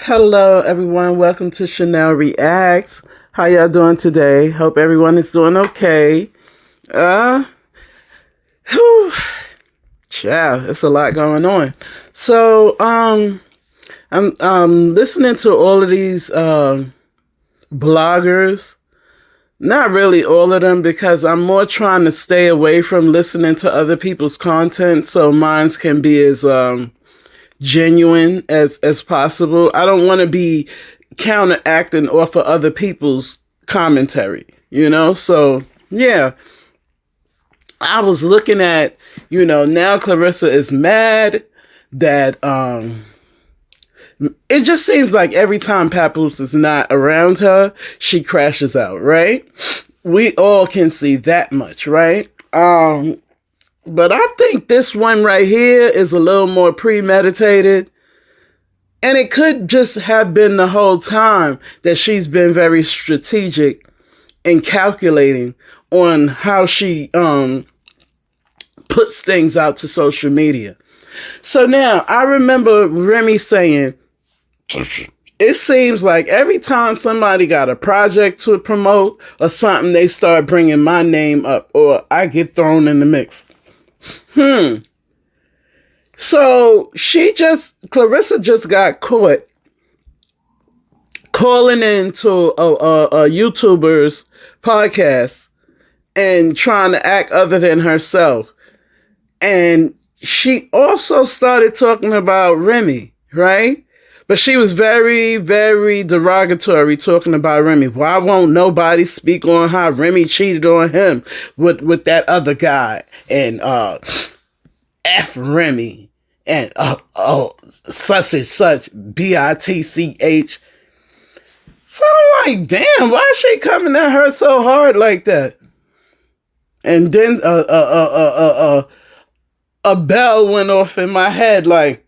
Hello, everyone. Welcome to Chanel Reacts. How y'all doing today? Hope everyone is doing okay. Uh, whew, Child, it's a lot going on. So, I'm listening to all of these bloggers. Not really all of them because I'm more trying to stay away from listening to other people's content so mine can be as genuine as possible. I don't want to be counteracting off of other people's commentary, So yeah, I was looking at, now Claressa is mad that it just seems like every time Papoose is not around her, she crashes out, right? We all can see that much, right? But I think this one right here is a little more premeditated. And it could just have been the whole time that she's been very strategic and calculating on how she puts things out to social media. So now I remember Remy saying, it seems like every time somebody got a project to promote or something, they start bringing my name up or I get thrown in the mix. So Claressa just got caught calling into a YouTuber's podcast and trying to act other than herself. And she also started talking about Remy, right? But she was very, very derogatory talking about Remy. Why won't nobody speak on how Remy cheated on him with that other guy? And F Remy. And such and such, BITCH. So I'm like, damn, why is she coming at her so hard like that? And then a bell went off in my head like,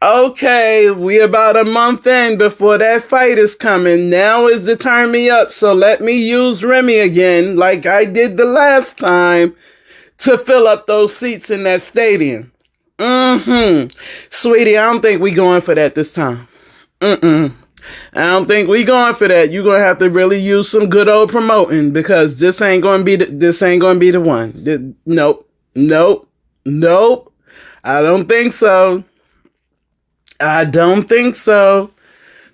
okay, we about a month in before that fight is coming. Now is the turn me up, so let me use Remy again like I did the last time to fill up those seats in that stadium. Sweetie, I don't think we going for that this time. I don't think we going for that. You're gonna have to really use some good old promoting because this ain't gonna be the one. Nope. I don't think so.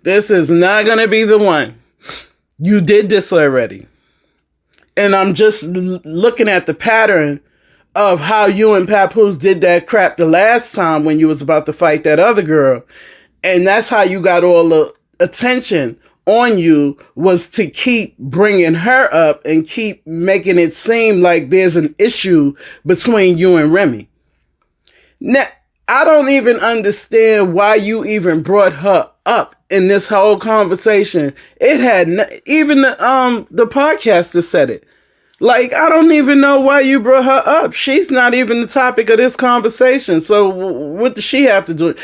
This is not gonna be the one. You did this already. And I'm just looking at the pattern of how you and Papoose did that crap the last time when you was about to fight that other girl. And that's how you got all the attention on you, was to keep bringing her up and keep making it seem like there's an issue between you and Remy. Now, I don't even understand why you even brought her up in this whole conversation. It had even the podcaster said it. Like, I don't even know why you brought her up. She's not even the topic of this conversation. So what does she have to do?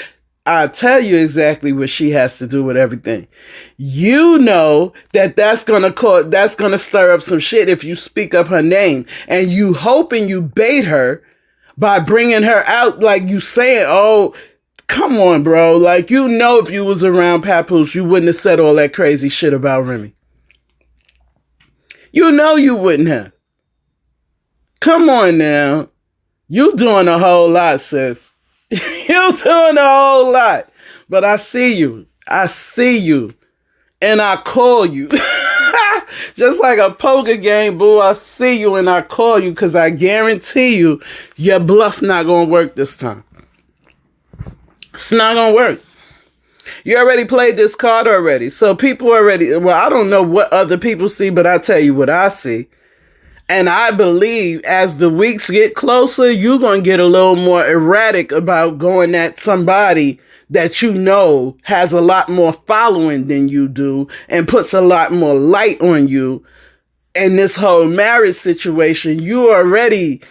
I'll tell you exactly what she has to do with everything. You know that's gonna stir up some shit if you speak up her name, and you hoping you bait her by bringing her out like you saying, oh, come on, bro. Like, if you was around Papoose, you wouldn't have said all that crazy shit about Remy. You wouldn't have. Come on now. You doing a whole lot, sis. You doing a whole lot. But I see you. And I call you. Just like a poker game, boo. I see you and I call you because I guarantee you your bluff not going to work this time. It's not going to work. You already played this card already. So people already, I don't know what other people see, but I tell you what I see. And I believe as the weeks get closer, you're going to get a little more erratic about going at somebody that has a lot more following than you do and puts a lot more light on you. In this whole marriage situation, you already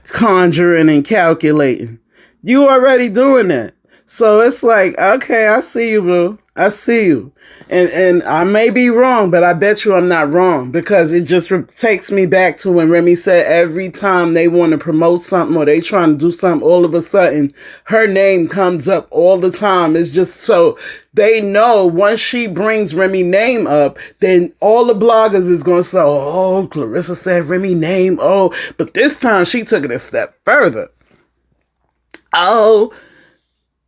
conjuring and calculating. You already doing that. So it's like, okay, I see you, boo. I see you. And I may be wrong, but I bet you I'm not wrong, because it just takes me back to when Remy said every time they want to promote something or they trying to do something, all of a sudden her name comes up all the time. It's just so they know once she brings Remy name up, then all the bloggers is going to say, oh, Claressa said Remy name. Oh, but this time she took it a step further. Oh,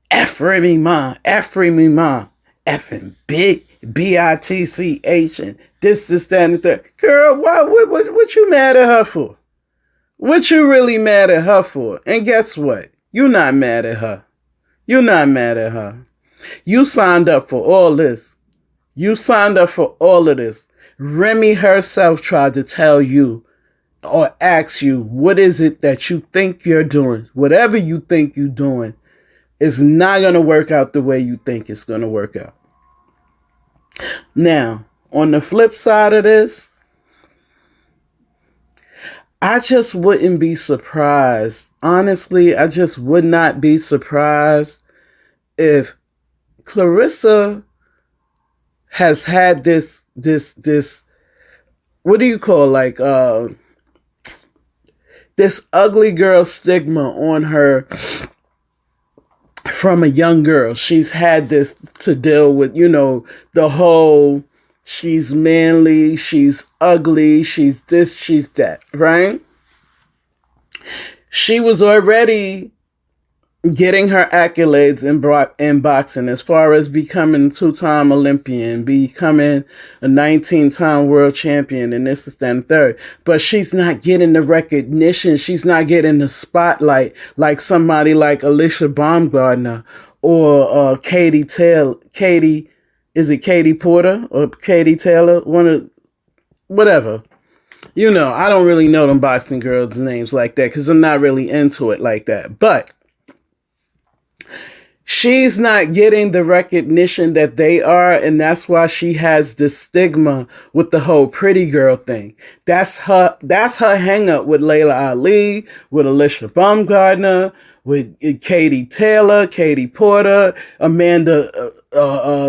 Remyma, Remyma, effing big BITCH and this, that, and the third. Girl, what you mad at her for? What you really mad at her for? And guess what? You're not mad at her. You're not mad at her. You signed up for all this. You signed up for all of this. Remy herself tried to tell you or ask you, what is it that you think you're doing? Whatever you think you're doing, it's not going to work out the way you think it's going to work out. Now, on the flip side of this, I just wouldn't be surprised. Honestly, I just would not be surprised if Claressa has had this, what do you call, like, this ugly girl stigma on her from a young girl. She's had this to deal with, the whole, she's manly, she's ugly, she's this, she's that, right? She was already getting her accolades in boxing, as far as becoming a 2-time Olympian, becoming a 19-time world champion, and this is that and third. But she's not getting the recognition. She's not getting the spotlight like somebody like Alicia Baumgardner or Katie Taylor. Is it Katie Porter or Katie Taylor? Whatever. I don't really know them boxing girls' names like that because I'm not really into it like that. But she's not getting the recognition that they are, and that's why she has this stigma with the whole pretty girl thing. That's her hang up with Layla Ali, with Alicia Baumgardner, with Katie Taylor, Katie Porter, Amanda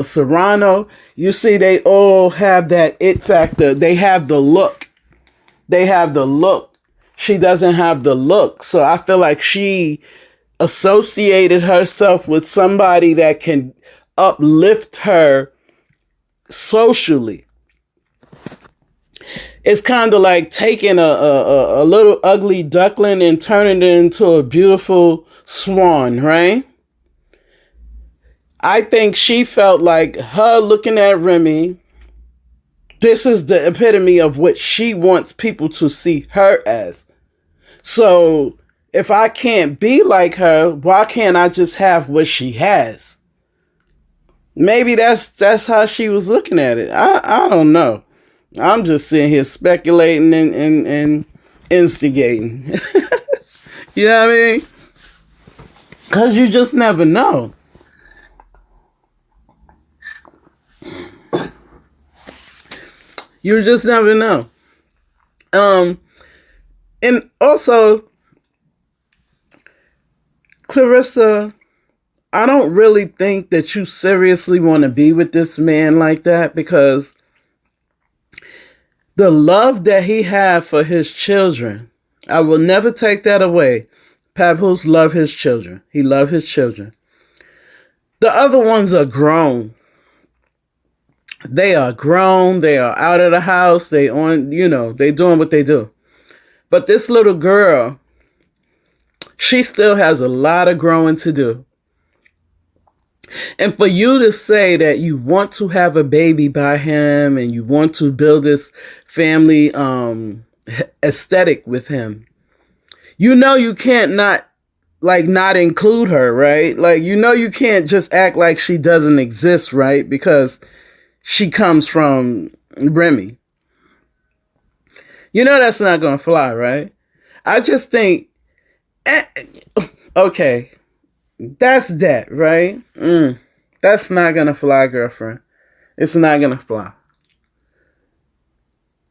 Serrano. You see, they all have that it factor. They have the look. She doesn't have the look. So I feel like she associated herself with somebody that can uplift her socially. It's kind of like taking a little ugly duckling and turning it into a beautiful swan, right? I think she felt like her looking at Remy, this is the epitome of what she wants people to see her as. So if I can't be like her, why can't I just have what she has? Maybe that's how she was looking at it. I don't know. I'm just sitting here speculating and instigating. You know what I mean? Because you just never know. You just never know. And also, Claressa, I don't really think that you seriously want to be with this man like that, because the love that he had for his children, I will never take that away. Papoose loved his children. He loved his children. The other ones are grown. They are grown. They are out of the house. They doing what they do. But this little girl, she still has a lot of growing to do. And for you to say that you want to have a baby by him and you want to build this family aesthetic with him, you can't not include her, right? Like, you can't just act like she doesn't exist, right? Because she comes from Remy. That's not going to fly, right? I just think, okay, that's that, right? That's not going to fly, girlfriend. It's not going to fly.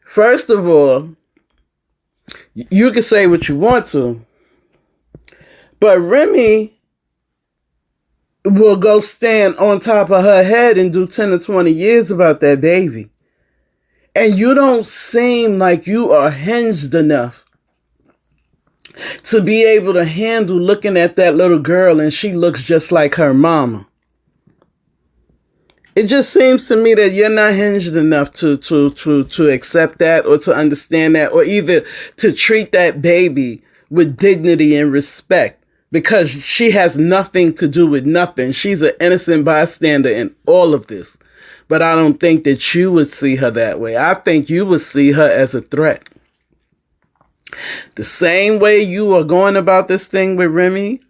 First of all, you can say what you want to, but Remy will go stand on top of her head and do 10 to 20 years about that baby. And you don't seem like you are hinged enough to be able to handle looking at that little girl and she looks just like her mama. It just seems to me that you're not hinged enough to accept that, or to understand that, or either to treat that baby with dignity and respect, because she has nothing to do with nothing. She's an innocent bystander in all of this. But I don't think that you would see her that way. I think you would see her as a threat. The same way you are going about this thing with Remy.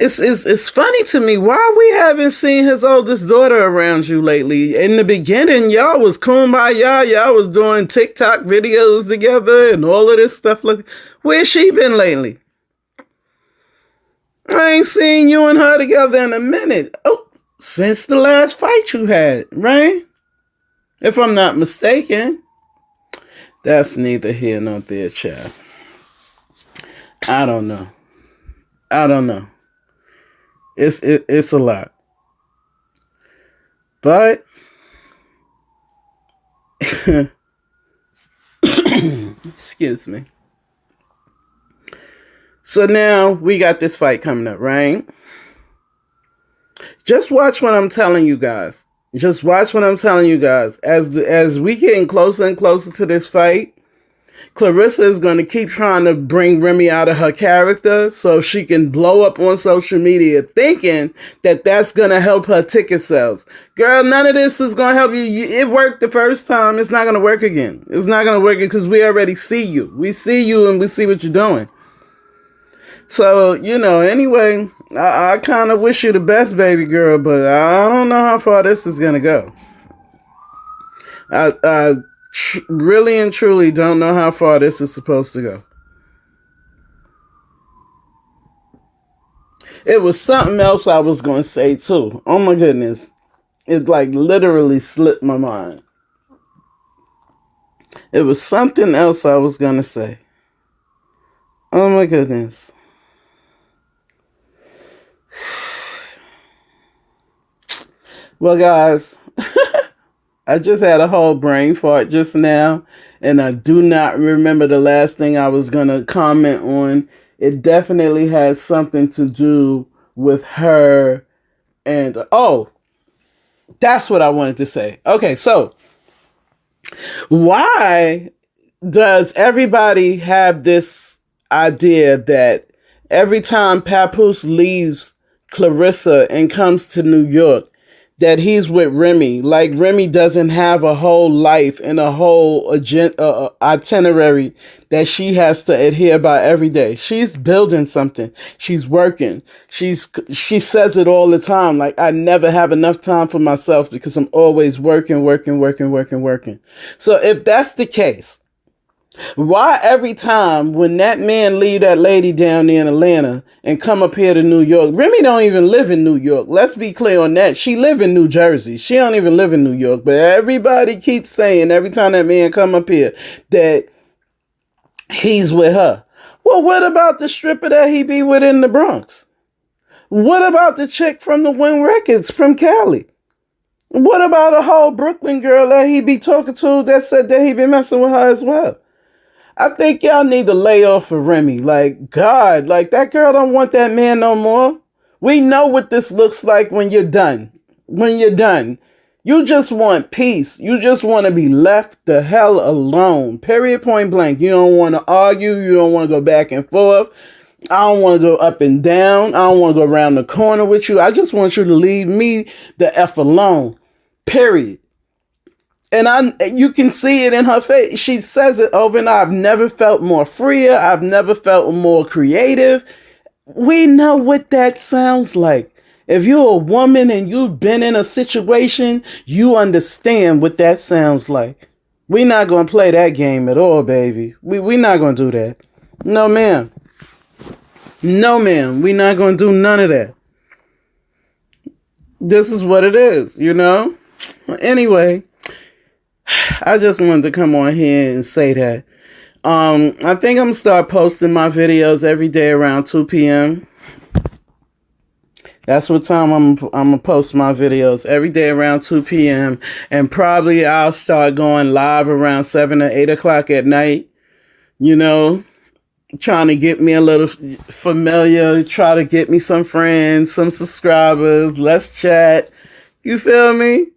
It's funny to me why we haven't seen his oldest daughter around you lately. In the beginning, y'all was kumbaya, y'all was doing TikTok videos together and all of this stuff. Where's she been lately? I ain't seen you and her together in a minute. Oh, since the last fight you had, right? If I'm not mistaken. That's neither here nor there, child. I don't know. It's a lot. But excuse me. So now we got this fight coming up, right? Just watch what I'm telling you guys. Just watch what I'm telling you guys. As we getting closer and closer to this fight, Claressa is going to keep trying to bring Remy out of her character so she can blow up on social media thinking that that's going to help her ticket sales. Girl, none of this is going to help you. It worked the first time. It's not going to work again. It's not going to work because we already see you. We see you and we see what you're doing. So, anyway, I kind of wish you the best, baby girl, but I don't know how far this is going to go. I really and truly don't know how far this is supposed to go. It was something else I was going to say, too. Oh, my goodness. It, literally slipped my mind. It was something else I was going to say. Oh, my goodness. Well, guys, I just had a whole brain fart just now, and I do not remember the last thing I was going to comment on. It definitely has something to do with her, and, that's what I wanted to say. Okay, so, why does everybody have this idea that every time Papoose leaves Claressa and comes to New York, that he's with Remy? Like Remy doesn't have a whole life and a whole itinerary that she has to adhere by every day. She's building something. She's working. She says it all the time. Like, I never have enough time for myself because I'm always working. So if that's the case, why every time when that man leave that lady down there in Atlanta and come up here to New York? Remy don't even live in New York. Let's be clear on that. She live in New Jersey. She don't even live in New York. But everybody keeps saying every time that man come up here that he's with her. Well, what about the stripper that he be with in the Bronx? What about the chick from the Win Records from Cali? What about a whole Brooklyn girl that he be talking to that said that he been messing with her as well? I think y'all need to lay off for Remy. Like, God, that girl don't want that man no more. We know what this looks like when you're done. You just want peace. You just want to be left the hell alone. Period, point blank. You don't want to argue. You don't want to go back and forth. I don't want to go up and down. I don't want to go around the corner with you. I just want you to leave me the F alone. Period. And you can see it in her face. She says it over and over. I've never felt more freer. I've never felt more creative. We know what that sounds like. If you're a woman and you've been in a situation, you understand what that sounds like. We're not going to play that game at all, baby. We're not going to do that. No, ma'am. No, ma'am. We're not going to do none of that. This is what it is, Anyway, I just wanted to come on here and say that. I think I'm going to start posting my videos every day around 2 p.m. That's what time I'm gonna post my videos, every day around 2 p.m. And probably I'll start going live around 7 or 8 o'clock at night. You know, trying to get me a little familiar, try to get me some friends, some subscribers. Let's chat. You feel me?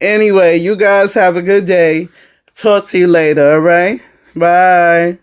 Anyway, you guys have a good day. Talk to you later, all right? Bye.